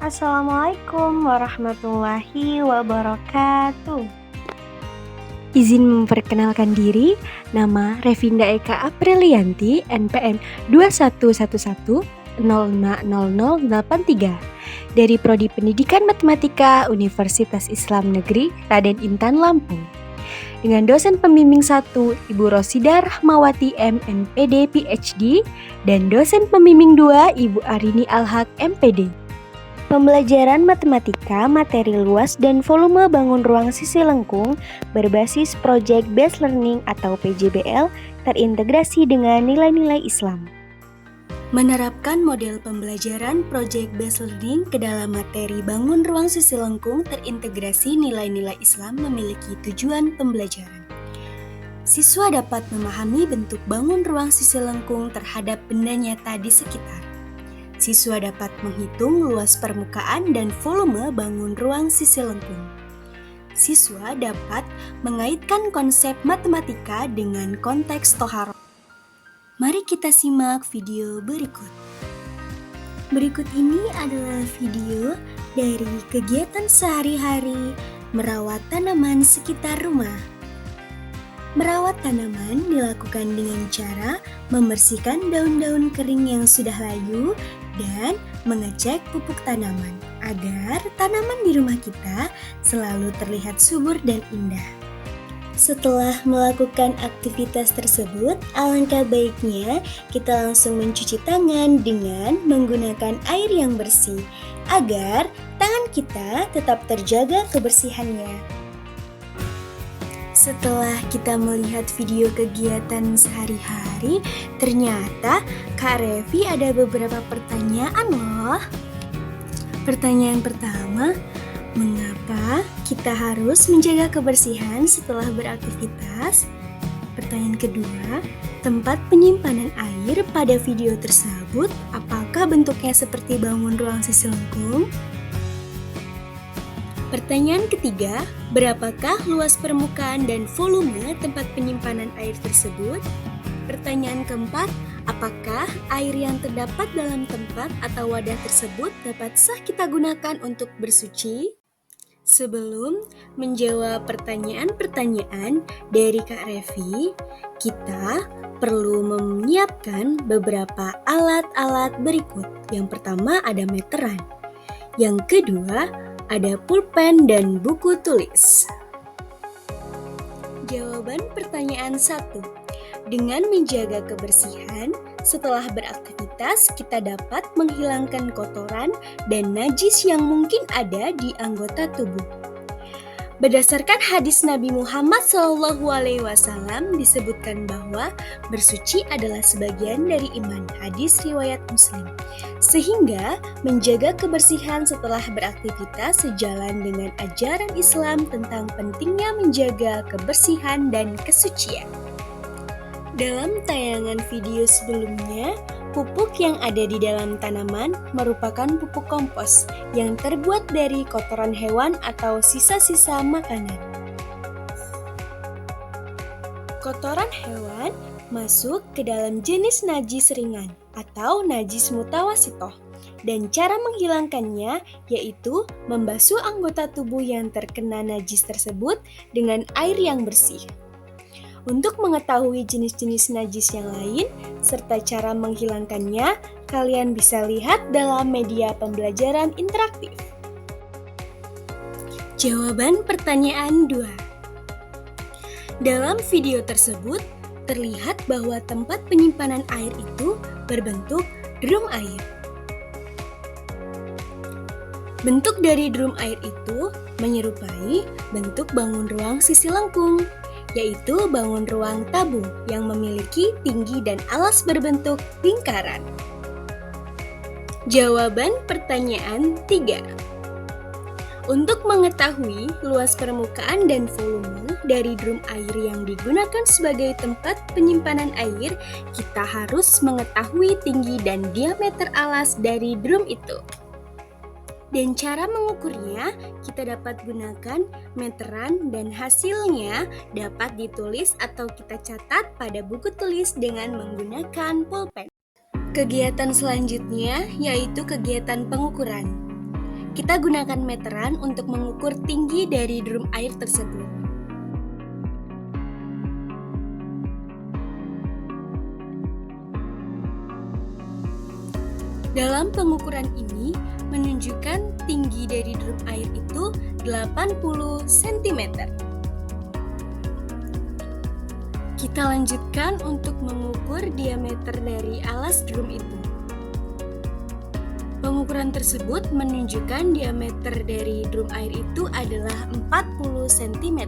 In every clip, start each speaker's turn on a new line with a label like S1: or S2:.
S1: Assalamualaikum warahmatullahi wabarakatuh. Izin memperkenalkan diri, nama Revinda Eka Aprilianti, NPM 2111000083 dari Prodi Pendidikan Matematika Universitas Islam Negeri Raden Intan Lampung. Dengan dosen pembimbing 1, Ibu Rosida Rahmawati MNPD PhD, dan dosen pembimbing 2, Ibu Arini Alhaq MPD. Pembelajaran matematika, materi luas dan volume bangun ruang sisi lengkung berbasis Project Based Learning atau PJBL terintegrasi dengan nilai-nilai Islam. Menerapkan model pembelajaran Project Based Learning ke dalam materi bangun ruang sisi lengkung terintegrasi nilai-nilai Islam memiliki tujuan pembelajaran. Siswa dapat memahami bentuk bangun ruang sisi lengkung terhadap benda nyata di sekitar. Siswa dapat menghitung luas permukaan dan volume bangun ruang sisi lengkung. Siswa dapat mengaitkan konsep matematika dengan konteks toharoh. Mari kita simak video berikut. Berikut ini adalah video dari kegiatan sehari-hari merawat tanaman sekitar rumah. Merawat tanaman dilakukan dengan cara membersihkan daun-daun kering yang sudah layu dan mengecek pupuk tanaman agar tanaman di rumah kita selalu terlihat subur dan indah. Setelah melakukan aktivitas tersebut, alangkah baiknya kita langsung mencuci tangan dengan menggunakan air yang bersih agar tangan kita tetap terjaga kebersihannya. Setelah kita melihat video kegiatan sehari-hari, ternyata Kak Revi ada beberapa pertanyaan loh. Pertanyaan pertama, mengapa kita harus menjaga kebersihan setelah beraktivitas? Pertanyaan kedua, tempat penyimpanan air pada video tersebut, apakah bentuknya seperti bangun ruang sisi lengkung? Pertanyaan ketiga, berapakah luas permukaan dan volume tempat penyimpanan air tersebut? Pertanyaan keempat, apakah air yang terdapat dalam tempat atau wadah tersebut dapat sah kita gunakan untuk bersuci? Sebelum menjawab pertanyaan-pertanyaan dari Kak Revi, kita perlu menyiapkan beberapa alat-alat berikut. Yang pertama ada meteran. Yang kedua, ada pulpen dan buku tulis. Jawaban pertanyaan 1. Dengan menjaga kebersihan, setelah beraktivitas kita dapat menghilangkan kotoran dan najis yang mungkin ada di anggota tubuh. Berdasarkan hadis Nabi Muhammad SAW disebutkan bahwa bersuci adalah sebagian dari iman, hadis riwayat Muslim. Sehingga menjaga kebersihan setelah beraktivitas sejalan dengan ajaran Islam tentang pentingnya menjaga kebersihan dan kesucian. Dalam tayangan video sebelumnya, pupuk yang ada di dalam tanaman merupakan pupuk kompos yang terbuat dari kotoran hewan atau sisa-sisa makanan. Kotoran hewan masuk ke dalam jenis najis ringan atau najis mutawasitoh, dan cara menghilangkannya yaitu membasuh anggota tubuh yang terkena najis tersebut dengan air yang bersih. Untuk mengetahui jenis-jenis najis yang lain serta cara menghilangkannya, kalian bisa lihat dalam media pembelajaran interaktif. Jawaban pertanyaan 2. Dalam video tersebut, terlihat bahwa tempat penyimpanan air itu berbentuk drum air. Bentuk dari drum air itu menyerupai bentuk bangun ruang sisi lengkung, yaitu bangun ruang tabung yang memiliki tinggi dan alas berbentuk lingkaran. Jawaban pertanyaan 3. Untuk mengetahui luas permukaan dan volume dari drum air yang digunakan sebagai tempat penyimpanan air, kita harus mengetahui tinggi dan diameter alas dari drum itu. Dan cara mengukurnya, kita dapat gunakan meteran dan hasilnya dapat ditulis atau kita catat pada buku tulis dengan menggunakan pulpen. Kegiatan selanjutnya yaitu kegiatan pengukuran. Kita gunakan meteran untuk mengukur tinggi dari drum air tersebut. Dalam pengukuran ini menunjukkan tinggi dari drum air itu 80 cm. Kita lanjutkan untuk mengukur diameter dari alas drum itu. Pengukuran tersebut menunjukkan diameter dari drum air itu adalah 40 cm.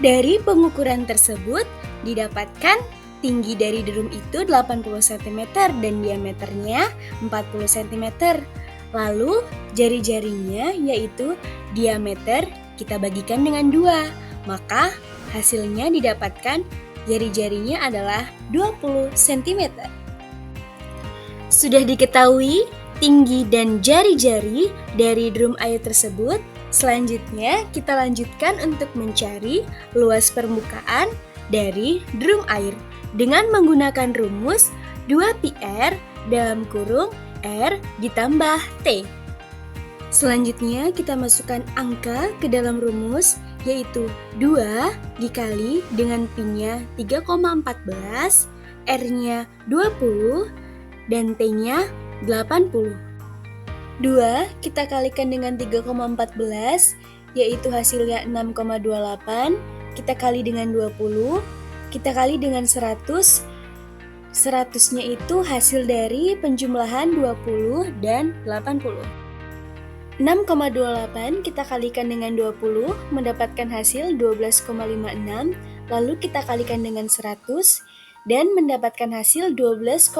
S1: Dari pengukuran tersebut didapatkan tinggi dari drum itu 80 cm dan diameternya 40 cm. Lalu jari-jarinya yaitu diameter kita bagikan dengan 2. Maka hasilnya didapatkan jari-jarinya adalah 20 cm. Sudah diketahui tinggi dan jari-jari dari drum air tersebut. Selanjutnya kita lanjutkan untuk mencari luas permukaan dari drum air dengan menggunakan rumus 2πr dalam kurung R ditambah T. Selanjutnya kita masukkan angka ke dalam rumus, yaitu 2 dikali dengan pi-nya 3,14, R-nya 20, dan T-nya 80. 2 kita kalikan dengan 3,14, yaitu hasilnya 6,28, kita kali dengan 20, kita kali dengan 100, 100-nya itu hasil dari penjumlahan 20 dan 80. 6,28 kita kalikan dengan 20 mendapatkan hasil 12,56, lalu kita kalikan dengan 100 dan mendapatkan hasil 12,56.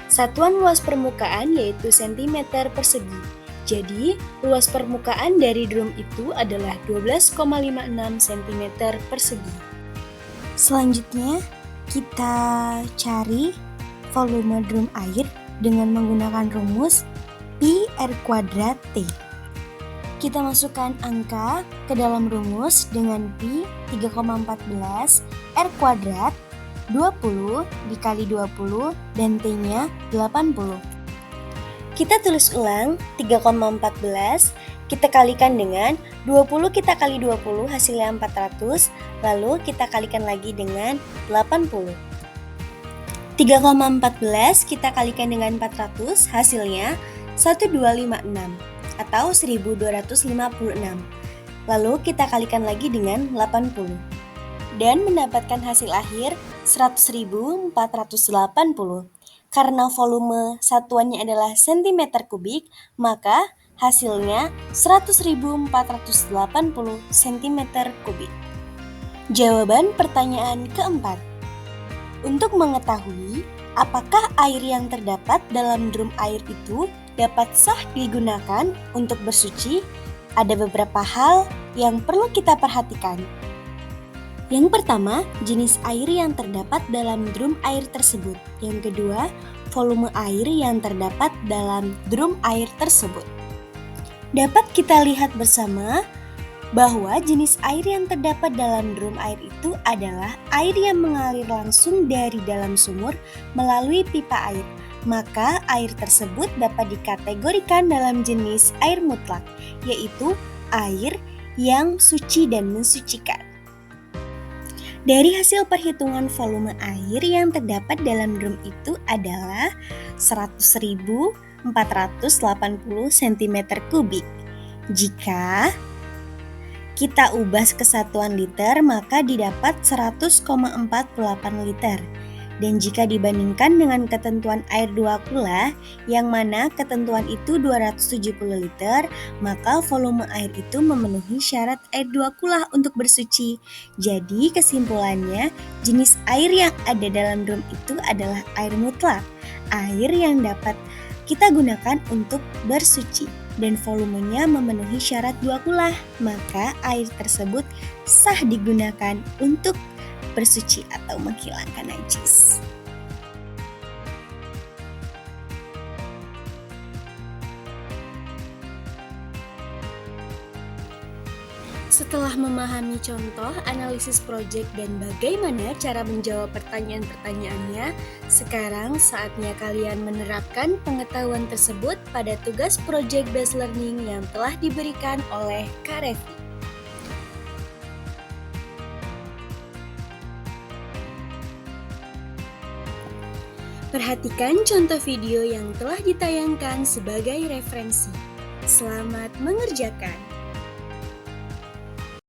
S1: Satuan luas permukaan yaitu cm persegi. Jadi, luas permukaan dari drum itu adalah 12,56 cm persegi. Selanjutnya, kita cari volume drum air dengan menggunakan rumus pi R kuadrat T. Kita masukkan angka ke dalam rumus dengan pi 3,14 R kuadrat 20 dikali 20 dan T-nya 80. Kita tulis ulang 3,14 kita kalikan dengan 20 kita kali 20 hasilnya 400, lalu kita kalikan lagi dengan 80. 3,14 kita kalikan dengan 400 hasilnya 1256 atau 1256. Lalu kita kalikan lagi dengan 80 dan mendapatkan hasil akhir 100.480. Karena volume satuannya adalah cm kubik, maka hasilnya 100.480 cm kubik. Jawaban pertanyaan keempat. Untuk mengetahui apakah air yang terdapat dalam drum air itu dapat sah digunakan untuk bersuci, ada beberapa hal yang perlu kita perhatikan. Yang pertama, jenis air yang terdapat dalam drum air tersebut. Yang kedua, volume air yang terdapat dalam drum air tersebut. Dapat kita lihat bersama bahwa jenis air yang terdapat dalam drum air itu adalah air yang mengalir langsung dari dalam sumur melalui pipa air. Maka air tersebut dapat dikategorikan dalam jenis air mutlak, yaitu air yang suci dan mensucikan. Dari hasil perhitungan volume air yang terdapat dalam drum itu adalah 100.480 cm kubik. Jika kita ubah ke satuan liter, maka didapat 100,48 liter. Dan jika dibandingkan dengan ketentuan air 2 kula, yang mana ketentuan itu 270 liter, maka volume air itu memenuhi syarat air 2 kula untuk bersuci. Jadi kesimpulannya, jenis air yang ada dalam drum itu adalah air mutlak, air yang dapat kita gunakan untuk bersuci. Dan volumenya memenuhi syarat 2 kula, maka air tersebut sah digunakan untuk bersuci atau menghilangkan najis. Setelah memahami contoh, analisis proyek, dan bagaimana cara menjawab pertanyaan-pertanyaannya, sekarang saatnya kalian menerapkan pengetahuan tersebut pada tugas project based learning yang telah diberikan oleh Kak Revi. Perhatikan contoh video yang telah ditayangkan sebagai referensi. Selamat mengerjakan!